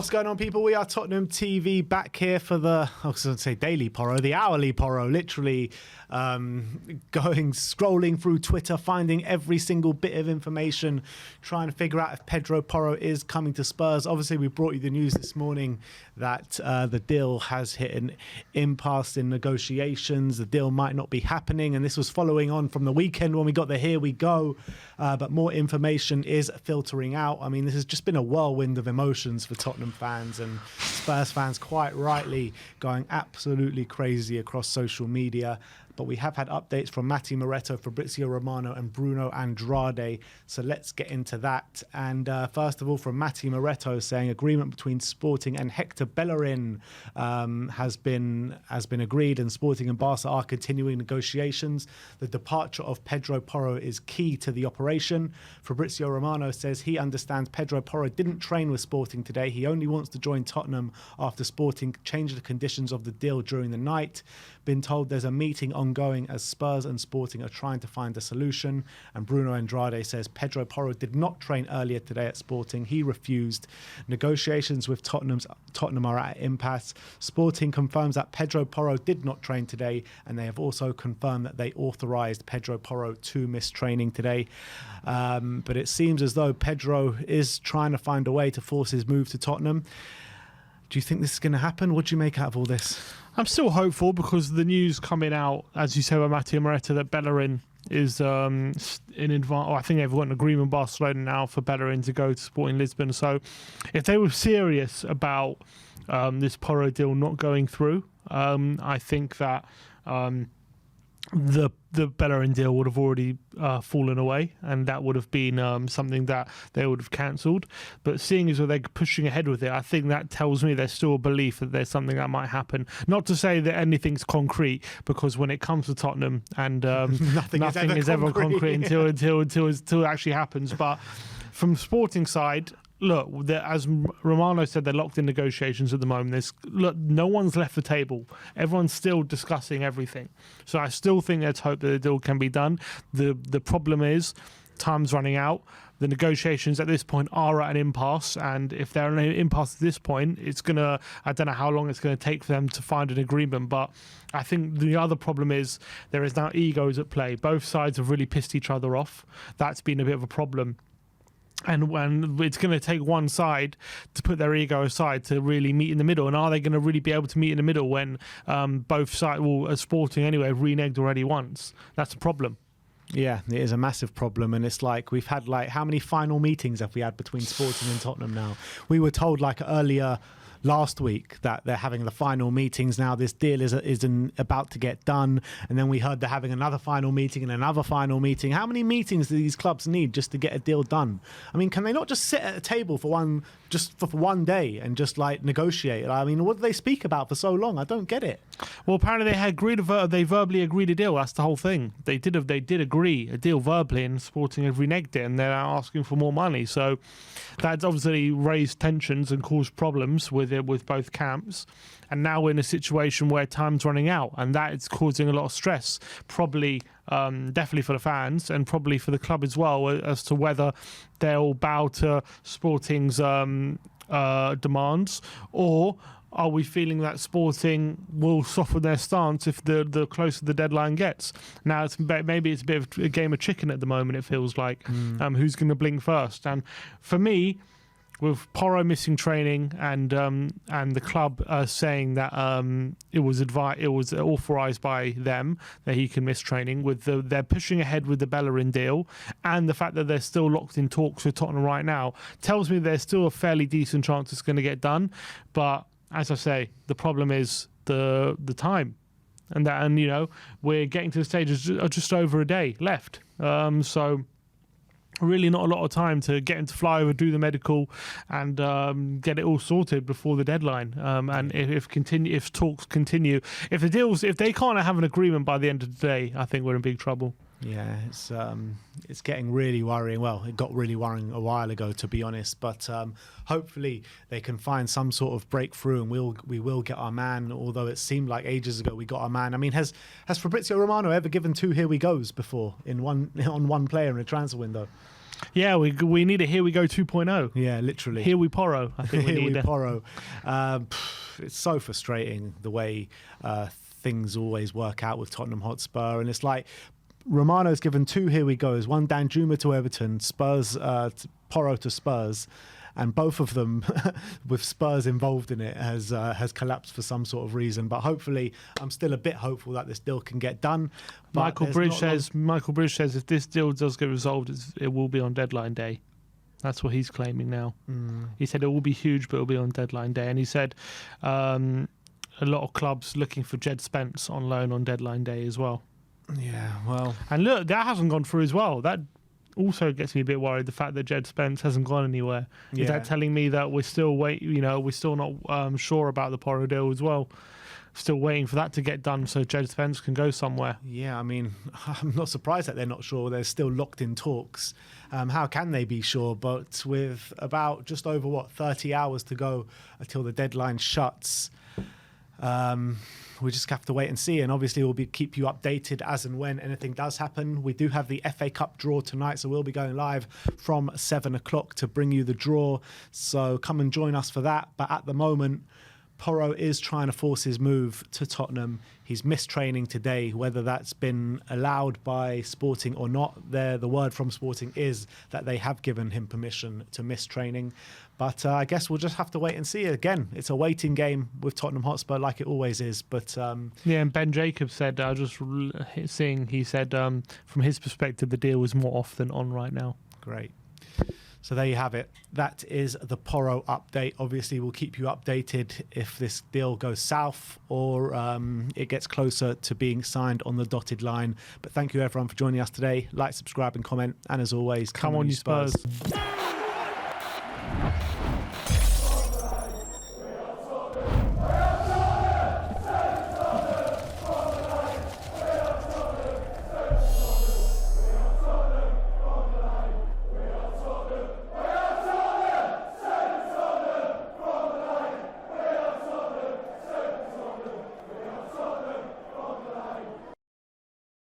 What's going on, people? We are Tottenham TV, back here for the, I was going to say daily Porro, the hourly Porro, literally scrolling through Twitter, finding every single bit of information, trying to figure out if Pedro Porro is coming to Spurs. Obviously, we brought you the news this morning that the deal has hit an impasse in negotiations. The deal might not be happening, and this was following on from the weekend when we got the Here We Go, but more information is filtering out. I mean, this has just been a whirlwind of emotions for Tottenham fans, and Spurs fans quite rightly going absolutely crazy across social media. But we have had updates from Matti Moretto, Fabrizio Romano and Bruno Andrade. So let's get into that. And first of all, from Matti Moretto saying agreement between Sporting and Hector Bellerin has been agreed, and Sporting and Barca are continuing negotiations. The departure of Pedro Porro is key to the operation. Fabrizio Romano says he understands Pedro Porro didn't train with Sporting today. He only wants to join Tottenham after Sporting changed the conditions of the deal during the night. Been told there's a meeting ongoing as Spurs and Sporting are trying to find a solution. And Bruno Andrade says Pedro Porro did not train earlier today at Sporting. He refused. Negotiations with Tottenham are at impasse. Sporting confirms that Pedro Porro did not train today, and they have also confirmed that they authorised Pedro Porro to miss training today. But it seems as though Pedro is trying to find a way to force his move to Tottenham. Do you think this is going to happen? What do you make out of all this? I'm still hopeful because the news coming out, as you say, by Matti Moretto, that Bellerin is in advance. I think they've got an agreement with Barcelona now for Bellerin to go to Sporting Lisbon. So if they were serious about this Porro deal not going through, I think that the Bellerin deal would have already fallen away, and that would have been something that they would have cancelled. But seeing as though they're pushing ahead with it, I think that tells me there's still a belief that there's something that might happen. Not to say that anything's concrete, because when it comes to Tottenham, and nothing is ever concrete until it actually happens. But from Sporting side, look, as Romano said, they're locked in negotiations at the moment. No one's left the table. Everyone's still discussing everything. So I still think there's hope that the deal can be done. The problem is time's running out. The negotiations at this point are at an impasse, and if they're at an impasse at this point, I don't know how long it's going to take for them to find an agreement. But I think the other problem is there is now egos at play. Both sides have really pissed each other off. That's been a bit of a problem. And when it's going to take one side to put their ego aside to really meet in the middle, and are they going to really be able to meet in the middle when both sides, as Sporting anyway, have reneged already once? That's a problem. Yeah, it is a massive problem, and it's like we've had how many final meetings have we had between Sporting and Tottenham now? We were told earlier last week that they're having the final meetings now. This deal is about to get done, and then we heard they're having another final meeting and another final meeting. How many meetings do these clubs need just to get a deal done? I mean, can they not just sit at a table for one day and just negotiate? I mean, what do they speak about for so long? I don't get it. Well, apparently they verbally agreed a deal. That's the whole thing. They did agree a deal verbally, and Sporting have reneged it, and they're now asking for more money. So that's obviously raised tensions and caused problems with both camps. And now we're in a situation where time's running out, and that is causing a lot of stress, probably definitely for the fans and probably for the club as well, as to whether they'll bow to Sporting's demands, or are we feeling that Sporting will soften their stance if the closer the deadline gets? Now, maybe it's a bit of a game of chicken at the moment, it feels like. Who's going to blink first? And for me, with Porro missing training and the club saying that it was authorised by them that he can miss training, they're pushing ahead with the Bellerin deal, and the fact that they're still locked in talks with Tottenham right now tells me there's still a fairly decent chance it's going to get done. But as I say, the problem is the time, and we're getting to the stage of just over a day left. So really not a lot of time to get him to fly over, do the medical, and get it all sorted before the deadline. And if talks continue, if they can't have an agreement by the end of the day, I think we're in big trouble. Yeah, it's getting really worrying. Well, it got really worrying a while ago, to be honest. But hopefully they can find some sort of breakthrough, and we will get our man. Although it seemed like ages ago we got our man. I mean, has Fabrizio Romano ever given two here we goes before on one player in a transfer window? Yeah, we need a Here We Go 2.0. Yeah, literally. Here we Porro. I think we Here need we Porro. It's so frustrating the way things always work out with Tottenham Hotspur, and it's like Romano's given 2 Here We Goes, one Danjuma to Everton, Spurs, Porro to Spurs, and both of them with Spurs involved in it has collapsed for some sort of reason. But hopefully, I'm still a bit hopeful that this deal can get done. But Michael Bridge says if this deal does get resolved, it will be on deadline day. That's what he's claiming now. He said it will be huge, but it will be on deadline day. And he said a lot of clubs looking for Jed Spence on loan on deadline day as well. Yeah, well. And look, that hasn't gone through as well. That also gets me a bit worried, the fact that Jed Spence hasn't gone anywhere. Yeah. Is that telling me that we're still we're still not sure about the Porro deal as well? Still waiting for that to get done so Jed Spence can go somewhere. Yeah, I mean, I'm not surprised that they're not sure. They're still locked in talks. How can they be sure? But with about just over 30 hours to go until the deadline shuts, we just have to wait and see. And obviously we'll keep you updated as and when anything does happen. We do have the FA Cup draw tonight, so we'll be going live from 7 o'clock to bring you the draw. So come and join us for that. But at the moment, Porro is trying to force his move to Tottenham. He's missed training today, whether that's been allowed by Sporting or not. The word from Sporting is that they have given him permission to miss training. But I guess we'll just have to wait and see. Again, it's a waiting game with Tottenham Hotspur like it always is. But yeah, and Ben Jacobs said, he said from his perspective, the deal is more off than on right now. Great. So there you have it. That is the Porro update. Obviously, we'll keep you updated if this deal goes south or it gets closer to being signed on the dotted line. But thank you, everyone, for joining us today. Like, subscribe and comment. And as always, come on, you Spurs.